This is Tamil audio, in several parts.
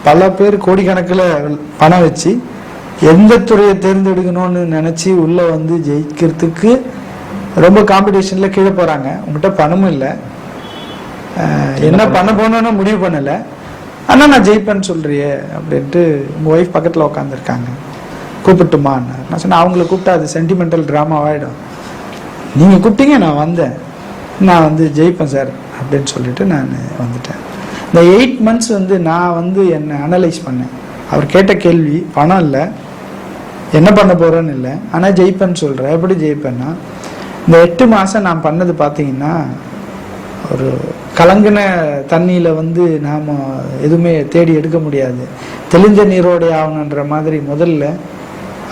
பல பேர் கோடிக்கணக்கில் பணம் வச்சு எந்த துறையை தேர்ந்தெடுக்கணும்னு நினச்சி உள்ளே வந்து ஜெயிக்கிறதுக்கு ரொம்ப காம்படிஷனில் கீழே போகிறாங்க. உங்கள்கிட்ட பணமும் இல்லை, என்ன பண்ண போகணுன்னு முடிவு பண்ணலை, ஆனால் நான் ஜெயிப்பேன்னு சொல்கிறியே அப்படின்ட்டு உங்கள் ஒய்ஃப் பக்கத்தில் உட்காந்துருக்காங்க. கூப்பிட்டுமான்னு நான் சொன்னேன். அவங்கள கூப்பிட்டா அது சென்டிமெண்டல் ட்ராமாவாகிடும். நீங்கள் கூப்பிட்டீங்க, நான் வந்தேன், நான் வந்து ஜெயிப்பேன் சார் அப்படின்னு சொல்லிட்டு நான் வந்துட்டேன். இந்த 8 months வந்து நான் வந்து என்னை அனலைஸ் பண்ணேன். அவர் கேட்ட கேள்வி பணம் இல்லை, என்ன பண்ண போகிறேன்னு இல்லை, ஆனால் ஜெயிப்பேன்னு சொல்கிறேன். எப்படி ஜெயிப்பேன்னா, இந்த 8 மாதம் நான் பண்ணது பார்த்தீங்கன்னா, ஒரு கலங்கின தண்ணியில் வந்து நாம் எதுவுமே தேடி எடுக்க முடியாது. தெளிஞ்ச நீரோடைய ஆகணுன்ற மாதிரி முதல்ல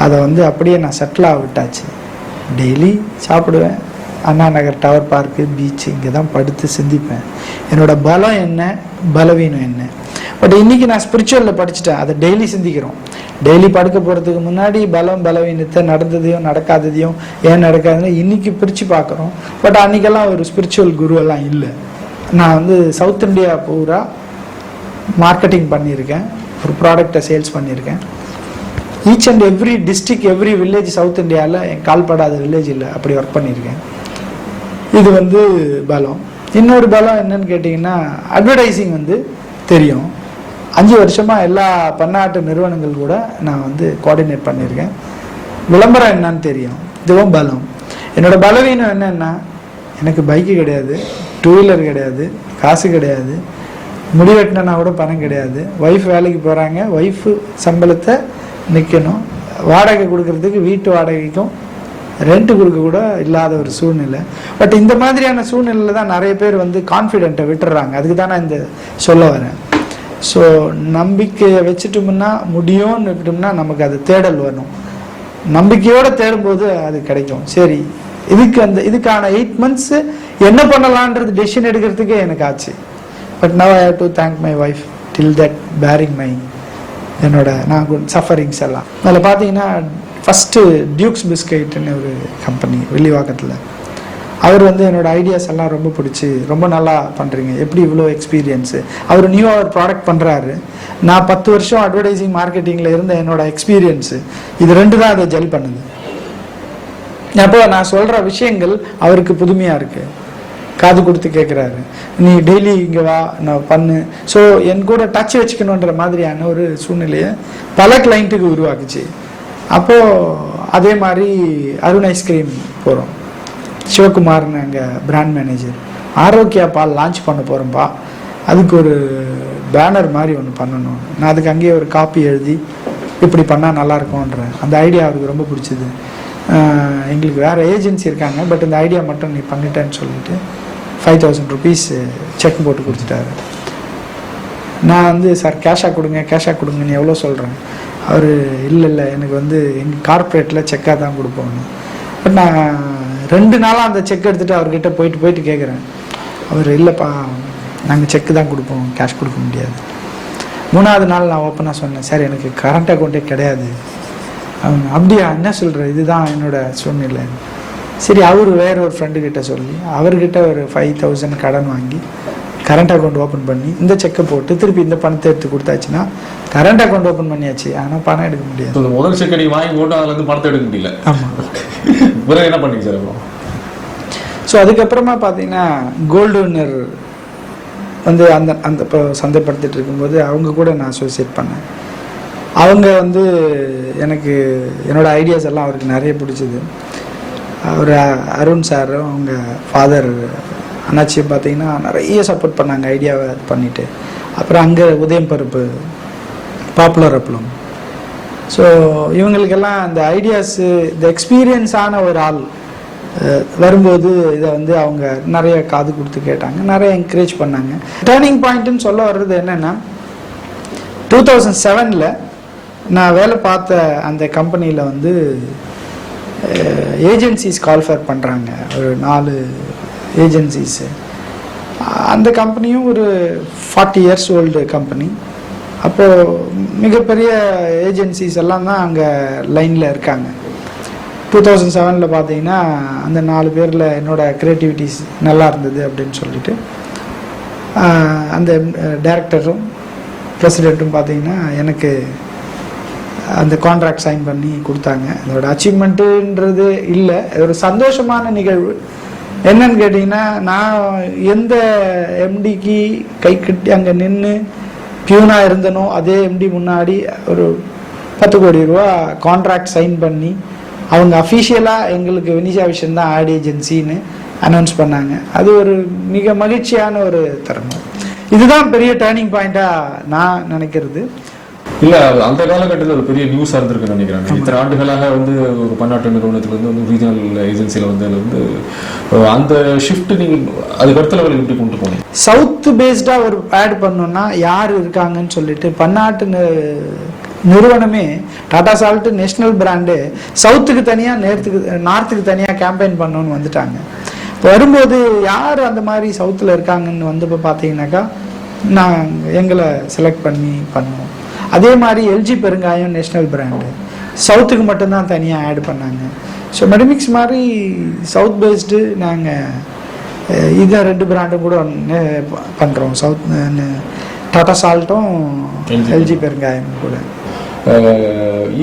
அதை வந்து அப்படியே நான் செட்டில் விட்டாச்சு. டெய்லி சாப்பிடுவேன், Anna Nagar tower park beach இங்கே தான் படுத்து சிந்திப்பேன். என்னோட பலம் என்ன, பலவீனம் என்ன. பட் இன்னைக்கு நான் ஸ்பிரிச்சுவலில் படிச்சுட்டேன், அதை டெய்லி சிந்திக்கிறோம். டெய்லி படுக்க போகிறதுக்கு முன்னாடி பலம் பலவீனத்தை, நடந்ததையும் நடக்காததையும், ஏன் நடக்காதுன்னு இன்னைக்கு பிரித்து பார்க்குறோம். பட் அன்றைக்கெல்லாம் ஒரு ஸ்பிரிச்சுவல் குருவெல்லாம் இல்லை. நான் வந்து சவுத் இந்தியா பூரா மார்க்கெட்டிங் பண்ணியிருக்கேன், ஒரு ப்ராடக்டை சேல்ஸ் பண்ணியிருக்கேன். Each and every district, every village south இந்தியாவில் என் கால்படாத வில்லேஜ் இல்லை, அப்படி ஒர்க் பண்ணியிருக்கேன். இது வந்து பலம். இன்னொரு பலம் என்னன்னு கேட்டிங்கன்னா, அட்வர்டைஸிங் வந்து தெரியும். 5 வருஷமாக எல்லா பன்னாட்டு நிறுவனங்கள் கூட நான் வந்து கோஆர்டினேட் பண்ணியிருக்கேன். விளம்பரம் என்னன்னு தெரியும், இதுவும் பலம். என்னோட பலவீனம் என்னன்னா, எனக்கு பைக்கு கிடையாது, 2 வீலர் கிடையாது, காசு கிடையாது, முடி வெட்டினா கூட பணம் கிடையாது. ஒய்ஃப் வேலைக்கு போகிறாங்க, ஒய்ஃபு சம்பளத்தை நிற்கணும், வாடகை கொடுக்கறதுக்கு வீட்டு வாடகைக்கும் ரெண்ட்டு கொடுக்க கூட இல்லாத ஒரு சூழ்நிலை. பட் இந்த மாதிரியான சூழ்நிலையில் தான் நிறைய பேர் வந்து கான்ஃபிடென்ட்டை விட்டுறாங்க. அதுக்கு தான் நான் இந்த சொல்ல வரேன். ஸோ நம்பிக்கையை வச்சுட்டோம்னா, முடியும்னு விட்டோம்னா நமக்கு அது தேடல் வரணும். நம்பிக்கையோடு தேடும்போது அது கிடைக்கும். சரி, இதுக்கான 8 months என்ன பண்ணலான்றது டெசிஷன் எடுக்கிறதுக்கே எனக்கு ஆச்சு. But now I have to thank my wife till that bearing my என்னோட நான் சஃபரிங்ஸ் எல்லாம். அதில் பார்த்தீங்கன்னா, ஃபஸ்ட்டு டியூக்ஸ் பிஸ்கெட்னு ஒரு கம்பெனி வில்லிவாக்கத்தில், அவர் வந்து என்னோடய ஐடியாஸ் எல்லாம் ரொம்ப பிடிச்சி, ரொம்ப நல்லா பண்ணுறீங்க, எப்படி இவ்வளோ எக்ஸ்பீரியன்ஸு. அவர் நியூவாக ஒரு ப்ராடக்ட் பண்ணுறாரு, நான் 10 வருஷம் அட்வர்டைஸிங் மார்க்கெட்டிங்கில் இருந்த என்னோடய எக்ஸ்பீரியன்ஸு, இது 2 தான் அதை ஜெல் பண்ணுது. அப்போ நான் சொல்கிற விஷயங்கள் அவருக்கு புதுமையாக இருக்குது, காது கொடுத்து கேட்குறாரு. நீ டெய்லி இங்கே வா, நான் பண்ணு. ஸோ என் கூட டச் வச்சுக்கணுன்ற மாதிரியான ஒரு சூழ்நிலையை பல கிளைண்ட்டுக்கு உருவாக்குச்சு. அப்போது அதே மாதிரி அருண் ஐஸ்கிரீம் போகிறோம், சிவகுமார்னு எங்கள் பிராண்ட் மேனேஜர், ஆரோக்கியா பால் லான்ச் பண்ண போகிறோம்ப்பா, அதுக்கு ஒரு பேனர் மாதிரி ஒன்று பண்ணணும். நான் அதுக்கு அங்கேயே ஒரு காப்பி எழுதி இப்படி பண்ணால் நல்லாயிருக்கும்ன்ற அந்த ஐடியா அவருக்கு ரொம்ப பிடிச்சிது. எங்களுக்கு வேறு ஏஜென்சி இருக்காங்க, பட் இந்த ஐடியா மட்டும் நீ பண்ணிட்டேன்னு சொல்லிட்டு 5000 rupees செக் போட்டு கொடுத்துட்டாரு. நான் வந்து சார் கேஷாக கொடுங்க, கேஷாக கொடுங்கன்னு எவ்வளோ சொல்கிறேன். அவர் இல்லை எனக்கு வந்து எங்கள் கார்ப்பரேட்டில் செக்காக தான் கொடுப்போம்னு. பட் நான் 2 நாளாக அந்த செக் எடுத்துகிட்டு அவர்கிட்ட போயிட்டு கேட்குறேன். அவர் இல்லைப்பா, நாங்கள் செக்கு தான் கொடுப்போம், கேஷ் கொடுக்க முடியாது. 3ஆவது நாள் நான் ஓப்பனாக சொன்னேன், சார் எனக்கு கரண்ட் அக்கௌண்ட்டே கிடையாது. அவங்க அப்படியா, என்ன சொல்கிற, இதுதான் என்னோட சூழ்நிலை. சரி, அவர் வேற ஒரு ஃப்ரெண்டுக்கிட்ட சொல்லி அவர்கிட்ட ஒரு 5000 கடன் வாங்கி கரண்ட் அக்கௌண்ட் ஓப்பன் பண்ணி இந்த செக்கை போட்டு திருப்பி இந்த பணத்தை எடுத்து கொடுத்தாச்சுன்னா கரண்ட் அக்கௌண்ட் ஓப்பன் பண்ணியாச்சு, ஆனால் பணம் எடுக்க முடியாது. முதல் செக்கை நீங்கள் வாங்கி போட்டு அதுலேருந்து பணத்தை எடுக்க முடியல. ஆமாம். பிறகு என்ன பண்ணீங்க சார் அப்புறம்? ஸோ அதுக்கப்புறமா பார்த்தீங்கன்னா, கோல்டு வின்னர் வந்து அந்த இப்போ சந்தைப்படுத்திட்டு இருக்கும்போது அவங்க கூட நான் அசோசியேட் பண்ணேன். அவங்க வந்து எனக்கு என்னோடய ஐடியாஸ் எல்லாம் அவருக்கு நிறைய பிடிச்சிது. அவர் அருண் சார், அவங்க ஃபாதர் அண்ணாச்சி பார்த்தீங்கன்னா நிறைய சப்போர்ட் பண்ணாங்க, ஐடியாவை பண்ணிவிட்டு. அப்புறம் அங்கே உதயம் பருப்பு, பாப்புலர் அப்பளம். ஸோ இவங்களுக்கெல்லாம் இந்த ஐடியாஸு, இந்த எக்ஸ்பீரியன்ஸான ஒரு ஆள் வரும்போது இதை வந்து அவங்க நிறைய காது கொடுத்து கேட்டாங்க, நிறைய என்கரேஜ் பண்ணாங்க. டேர்னிங் பாயிண்ட்டுன்னு சொல்ல வர்றது என்னென்னா, 2007 நான் வேலை பார்த்த அந்த கம்பெனியில் வந்து ஏஜென்சிஸ் கால்ஃபர் பண்ணுறாங்க, ஒரு 4 ஏஜென்சிஸு. அந்த கம்பெனியும் ஒரு 40 years ஓல்டு கம்பெனி. அப்போது மிகப்பெரிய ஏஜென்சிஸ் எல்லாம் தான் அங்கே லைனில் இருக்காங்க. 2007 பார்த்தீங்கன்னா அந்த 4 பேரில் என்னோடய க்ரியேட்டிவிட்டிஸ் நல்லா இருந்தது அப்படின்னு சொல்லிட்டு அந்த டைரக்டரும் பிரசிடெண்ட்டும் பார்த்தீங்கன்னா எனக்கு அந்த கான்ட்ராக்ட் சைன் பண்ணி கொடுத்தாங்க. அதோட அச்சீவ்மெண்ட்டுன்றது இல்லை, ஒரு சந்தோஷமான நிகழ்வு. என்னன்னு கேட்டிங்கன்னா, நான் எந்த எம்டிக்கு கை கட்டி அங்கே நின்று பியூனாக இருந்தனோ அதே எம்டி முன்னாடி ஒரு 10 கோடி ரூபா கான்ட்ராக்ட் சைன் பண்ணி அவங்க அஃபீஷியலாக எங்களுக்கு வினிஷா விஷன் தான் ஆட் ஏஜென்சின்னு அனௌன்ஸ் பண்ணாங்க. அது ஒரு மிக மகிழ்ச்சியான ஒரு தருணம். இதுதான் பெரிய டேர்னிங் பாயிண்ட்டாக நான் நினைக்கிறது. இல்லை, அந்த காலகட்டத்தில் ஒரு பெரிய நியூஸாக இருந்திருக்குன்னு நினைக்கிறேன். இத்தனை ஆண்டுகளாக வந்து ஒரு பன்னாட்டு நிறுவனத்துலேருந்து வந்து ரீஜனல் ஏஜென்சியில் வந்து அந்த ஷிஃப்ட் நீங்கள் அதுக்கு அடுத்த லெவலுக்கு எப்படி கொண்டு போனீங்க? சவுத் பேஸ்டாக ஒரு ஆட் பண்ணோன்னா யார் இருக்காங்கன்னு சொல்லிட்டு பன்னாட்டு நிறுவனமே டாடா சால்ட் நேஷனல் பிராண்டு சவுத்துக்கு தனியாக நார்த்துக்கு தனியாக கேம்பெயின் பண்ணணும்னு வந்துட்டாங்க. இப்போ வரும்போது யார் அந்த மாதிரி சவுத்தில் இருக்காங்கன்னு வந்து இப்போ பார்த்தீங்கன்னாக்கா நான் எங்களை செலக்ட் பண்ணி பண்ணோம். அதே மாதிரி எல்ஜி பெருங்காயம் நேஷ்னல் பிராண்டு சவுத்துக்கு மட்டும்தான் தனியாக ஆட் பண்ணாங்க. ஸோ மெடிமிக்ஸ் மாதிரி சவுத் பேஸ்டு நாங்கள் இதை 2 பிராண்டும் கூட பண்ணுறோம். சவுத் டாடா சால்ட்டும் எல்ஜி பெருங்காயம் கூட.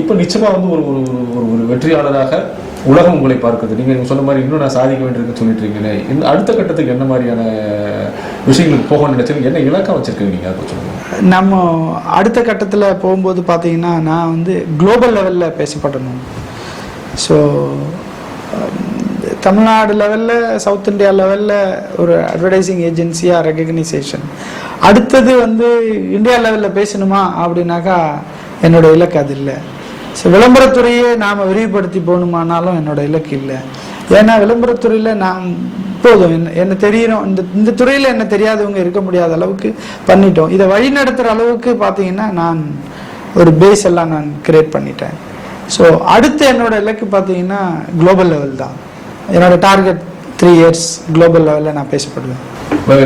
இப்போ நிச்சயமாக வந்து ஒரு ஒரு வெற்றியாளராக உலகம் உங்களை பார்க்குது. நீங்கள் சொன்ன மாதிரி இன்னும் நான் சாதிக்க வேண்டியிருக்குன்னு சொல்லிட்டு இருக்கீங்க. இந்த அடுத்த கட்டத்துக்கு என்ன மாதிரியான விஷயங்களுக்கு போக நினைச்சீங்க, என்ன இலக்கம் வச்சிருக்கீங்க நீங்கள் அதை சொல்லுங்கள். நம்ம அடுத்த கட்டத்தில் போகும்போது பார்த்தீங்கன்னா நான் வந்து குளோபல் லெவலில் பேசப்படணும். ஸோ தமிழ்நாடு லெவலில் சவுத் இந்தியா லெவலில் ஒரு அட்வர்டைசிங் ஏஜென்சியாக ரெகக்னைசேஷன். அடுத்தது வந்து இந்தியா லெவலில் பேசணுமா அப்படின்னாக்கா என்னோட இலக்கு அது இல்லை. ஸோ விளம்பரத்துறையே நாம் விரிவுபடுத்தி போகணுமானாலும் என்னோட இலக்கு இல்லை. ஏன்னா விளம்பரத்துறையில் நான் போதும் என்ன தெரியும், இந்த துறையில் என்ன தெரியாதவங்க இருக்க முடியாத அளவுக்கு பண்ணிட்டோம். இதை வழி நடத்துகிற அளவுக்கு பார்த்தீங்கன்னா நான் ஒரு பேஸ் எல்லாம் நான் கிரியேட் பண்ணிட்டேன். ஸோ அடுத்து என்னோட இலக்கு பார்த்தீங்கன்னா குளோபல் லெவல் தான். என்னோட டார்கெட் 3 years குளோபல் லெவலில் நான் பேசப்படுவேன்.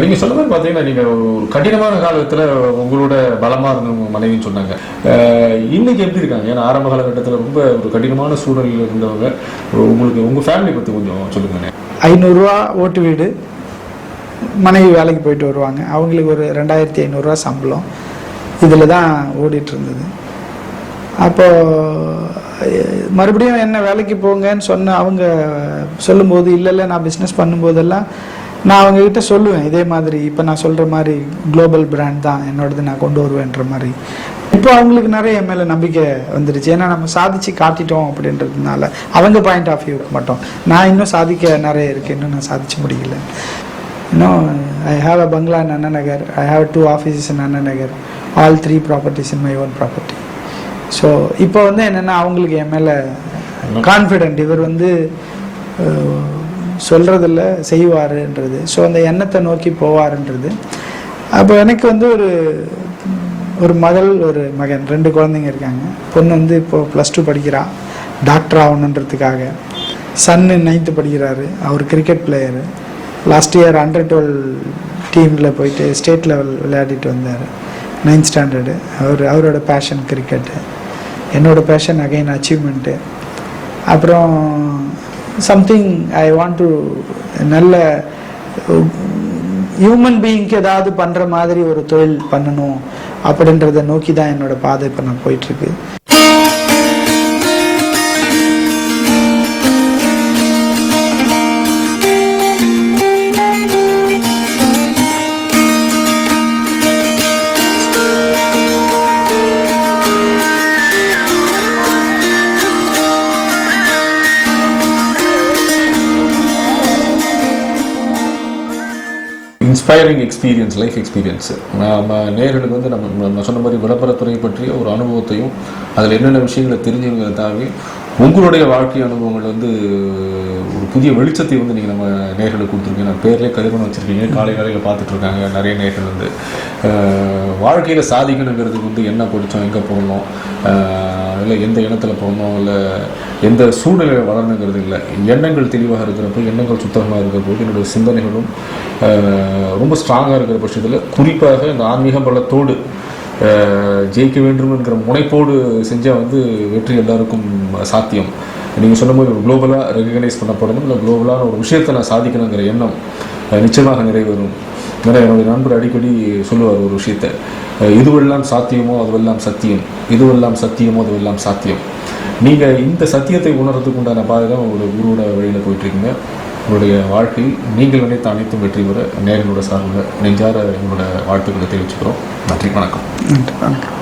நீங்க சொல்ல மாதிரி பாத்தீங்கன்னா நீங்க ஒரு கடினமான காலத்துல உங்களோட பலமா இருந்த உங்க மனைவின்னு சொன்னாங்க. இன்னைக்கு எப்படி இருக்காங்க? ஏன்னா ஆரம்ப காலகட்டத்தில் ரொம்ப ஒரு கடினமான சூழலில் இருந்தவங்க. உங்களுக்கு உங்க ஃபேமிலி பத்தி கொஞ்சம் சொல்லுங்க. 500 ரூபா ஓட்டு வீடு, மனைவி வேலைக்கு போயிட்டு வருவாங்க, அவங்களுக்கு ஒரு 2500 ரூபா சம்பளம், இதில் தான் ஓடிட்டு இருந்தது. அப்போ மறுபடியும் என்ன வேலைக்கு போங்கன்னு சொன்ன அவங்க சொல்லும்போது இல்லை நான் பிஸ்னஸ் பண்ணும்போதெல்லாம் நான் அவங்கக்கிட்ட சொல்லுவேன் இதே மாதிரி. இப்போ நான் சொல்கிற மாதிரி குளோபல் பிராண்ட் தான் என்னோடது, நான் கொண்டு வருவேன்ற மாதிரி. இப்போ அவங்களுக்கு நிறைய என் மேலே நம்பிக்கை வந்துடுச்சு. ஏன்னா நம்ம சாதிச்சு காட்டிட்டோம் அப்படின்றதுனால அவங்க பாயிண்ட் ஆஃப் வியூக்கு மட்டும். நான் இன்னும் சாதிக்க நிறைய இருக்குது, இன்னும் நான் சாதிச்சு முடியல. இன்னும் ஐ have a bungalow in Anna Nagar, I have 2 offices in Anna Nagar, all 3 properties in my own property. So இப்போ வந்து என்னென்னா அவங்களுக்கு என் மேலே கான்ஃபிடென்ட், இவர் வந்து சொல்கிறதில்ல செய்வாருன்றது. ஸோ அந்த எண்ணத்தை நோக்கி போவாருன்றது. அப்போ எனக்கு வந்து ஒரு மகள் ஒரு மகன், 2 குழந்தைங்க இருக்காங்க. பொண்ணு வந்து இப்போது +2 படிக்கிறா, டாக்டர் ஆகணுன்றதுக்காக. சன்னு 9th படிக்கிறாரு, அவர் cricket player. Last year Under-12 டீமில் போயிட்டு ஸ்டேட் லெவல் விளையாடிட்டு வந்தார், 9th ஸ்டாண்டர்டு. அவரோட பேஷன் கிரிக்கெட்டு, என்னோடய பேஷன் அகைன் அச்சீவ்மெண்ட்டு. அப்புறம் சம்திங் ஐ வாண்ட் டு நல்ல ஹியூமன் பீயிங்க்கு ஏதாவது பண்ணுற மாதிரி ஒரு தொழில் பண்ணணும் அப்படின்றத நோக்கி தான் என்னோட பாதை இப்போ நான் போயிட்டுருக்கு. Inspiring experience, life experience. நம்ம நேயர்களுக்கு வந்து நம்ம சொன்ன மாதிரி விளம்பரத்துறை பற்றிய ஒரு அனுபவத்தையும் அதில் என்னென்ன விஷயங்களை தெரிஞ்சவங்களை தாண்டி உங்களுடைய வாழ்க்கை அனுபவங்கள் வந்து ஒரு புதிய வெளிச்சத்தை வந்து நீங்கள் நம்ம நேயர்களுக்கு கொடுத்துருக்கீங்க. பேர்லேயே கதிரவன் வச்சுருக்கீங்க, காலையில் பார்த்துட்டு இருக்காங்க நிறைய நேயர்கள் வந்து. வாழ்க்கையில் சாதிக்கணுங்கிறதுக்கு வந்து என்ன படித்தோம், எங்கே போகணும், இல்லை எந்த இனத்தில் போகணும், இல்லை எந்த சூழ்நிலையில் வளரணுங்கிறது இல்லை. எண்ணங்கள் தெளிவாக இருக்கிறப்போ, எண்ணங்கள் சுத்தமாக இருக்கிற போது என்னுடைய சிந்தனைகளும் ரொம்ப ஸ்ட்ராங்காக இருக்கிற பட்சத்தில், குறிப்பாக இந்த ஆன்மீக பலத்தோடு ஜெயிக்க வேண்டும் என்கிற முனைப்போடு செஞ்சால் வந்து வெற்றி எல்லாருக்கும் சாத்தியம். நீங்கள் சொன்ன மாதிரி ஒரு குளோபலாக ரெகக்னைஸ் பண்ணப்படணும், இல்லை குளோபலான ஒரு விஷயத்தை நான் சாதிக்கணுங்கிற எண்ணம் நிச்சயமாக நிறைவேறும். ஏன்னா என்னுடைய நண்பர் அடிக்கடி சொல்லுவார் ஒரு விஷயத்தை, இதுவெல்லாம் சாத்தியமோ அதுவெல்லாம் சத்தியம், இதுவெல்லாம் சத்தியமோ அதுவெல்லாம் சாத்தியம். நீங்கள் இந்த சத்தியத்தை உணர்றதுக்கு உண்டான பாதை தான் உங்களோட குருவோட வழியில் போயிட்டுருக்கீங்க. உங்களுடைய வாழ்க்கையில் நீங்கள் நினைத்த அனைத்தும் வெற்றி பெற நேயர்களோட சார்பில் நெஞ்சார எங்களோட வாழ்த்துக்களை தெரிவிச்சுக்கிறோம். நன்றி, வணக்கம். நன்றி, வணக்கம்.